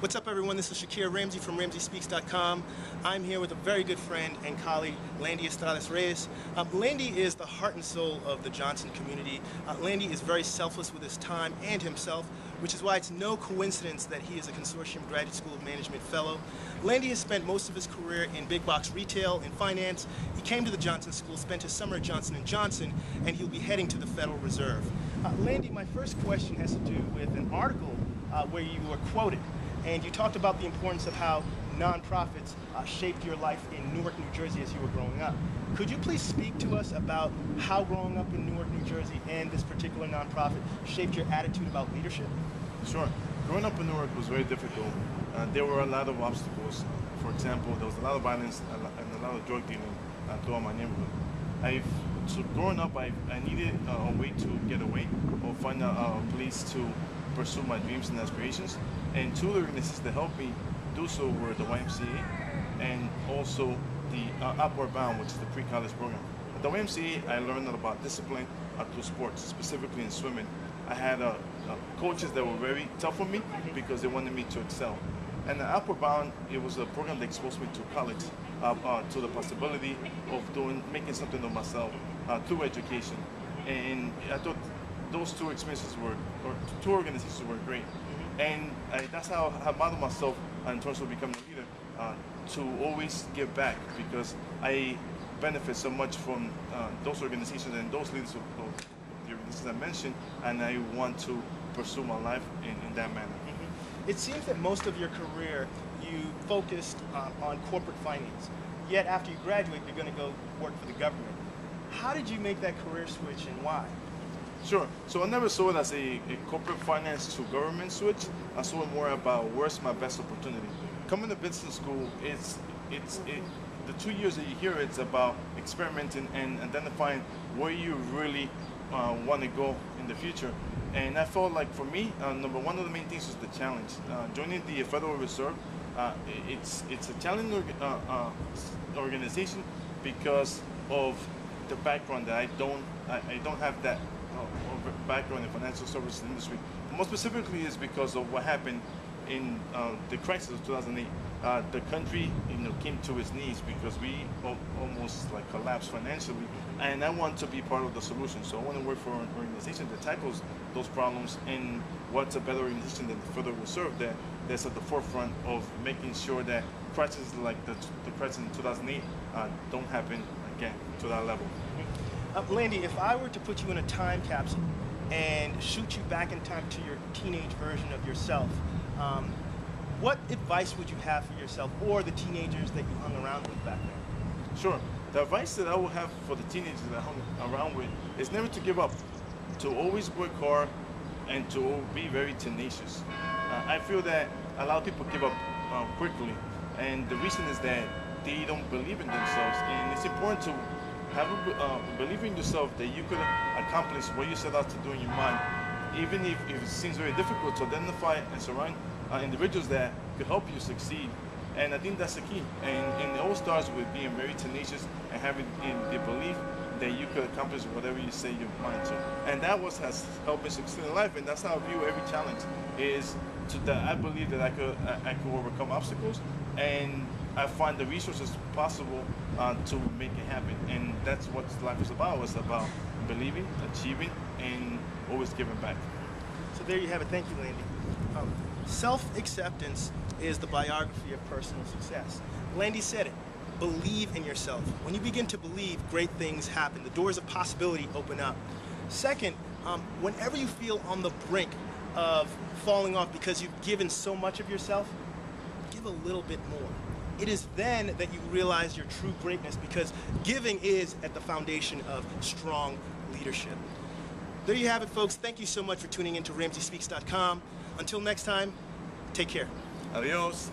What's up, everyone? This is Shakir Ramsey from RamseySpeaksTV. I'm here with a very good friend and colleague, Landy Estrada-Reyes. Landy is the heart and soul of the Johnson community. Landy is very selfless with his time and himself, which is why it's no coincidence that he is a Consortium Graduate School of Management Fellow. Landy has spent most of his career in big box retail and finance. He came to the Johnson School, spent his summer at Johnson & Johnson, and he'll be heading to the Federal Reserve. Landy, my first question has to do with an article where you were quoted. And you talked about the importance of how nonprofits shaped your life in Newark, New Jersey as you were growing up. Could you please speak to us about how growing up in Newark, New Jersey and this particular nonprofit shaped your attitude about leadership? Sure. Growing up in Newark was very difficult. There were a lot of obstacles. For example, there was a lot of violence and a lot of drug dealing throughout my neighborhood. So growing up, I needed a way to get away or find a place to pursue my dreams and aspirations. And two of the organizations that helped me do so were the YMCA and also the Upward Bound, which is the pre-college program. At the YMCA, I learned about discipline through sports, specifically in swimming. I had coaches that were very tough on me because they wanted me to excel. And the Upward Bound, it was a program that exposed me to college, to the possibility of making something of myself through education. And I thought those two experiences two organizations were great. And that's how I modeled myself in terms of becoming a leader, to always give back, because I benefit so much from those organizations and those leaders of the organizations I mentioned, and I want to pursue my life in that manner. It seems that most of your career you focused on corporate finance, yet after you graduate you're going to go work for the government. How did you make that career switch and why? Sure. So I never saw it as a corporate finance to government switch. I saw it more about where's my best opportunity. Coming to business school, the 2 years that you hear, it's about experimenting and identifying where you really want to go in the future. And I felt like for me, number one of the main things was the challenge. Joining the Federal Reserve, it's a challenging organization because of the background that I don't have that background in financial services industry. More specifically is because of what happened in the crisis of 2008. The country came to its knees because we almost collapsed financially, and I want to be part of the solution. So I want to work for an organization that tackles those problems, and what's a better organization than the Federal Reserve that's at the forefront of making sure that crises like the crisis in 2008 don't happen again to that level. Landy, if I were to put you in a time capsule and shoot you back in time to your teenage version of yourself, what advice would you have for yourself or the teenagers that you hung around with back then? Sure. The advice that I would have for the teenagers that I hung around with is never to give up, to always work hard and to be very tenacious. I feel that a lot of people give up quickly, and the reason is that they don't believe in themselves, and it's important to have a belief in yourself that you could accomplish what you set out to do in your mind, even if it seems very difficult, to identify and surround individuals that could help you succeed. And I think that's the key. And it all starts with being very tenacious and having the belief that you could accomplish whatever you say your mind to. And that has helped me succeed in life, and that's how I view every challenge, is that I believe that I could overcome obstacles, and I find the resources possible to make it happen. And that's what life is about. It's about believing, achieving, and always giving back. So there you have it. Thank you, Landy. Self-acceptance is the biography of personal success. Landy said it. Believe in yourself. When you begin to believe, great things happen. The doors of possibility open up. Second, whenever you feel on the brink of falling off because you've given so much of yourself, give a little bit more. It is then that you realize your true greatness, because giving is at the foundation of strong leadership. There you have it, folks. Thank you so much for tuning in to RamseySpeaksTV. Until next time, take care. Adios.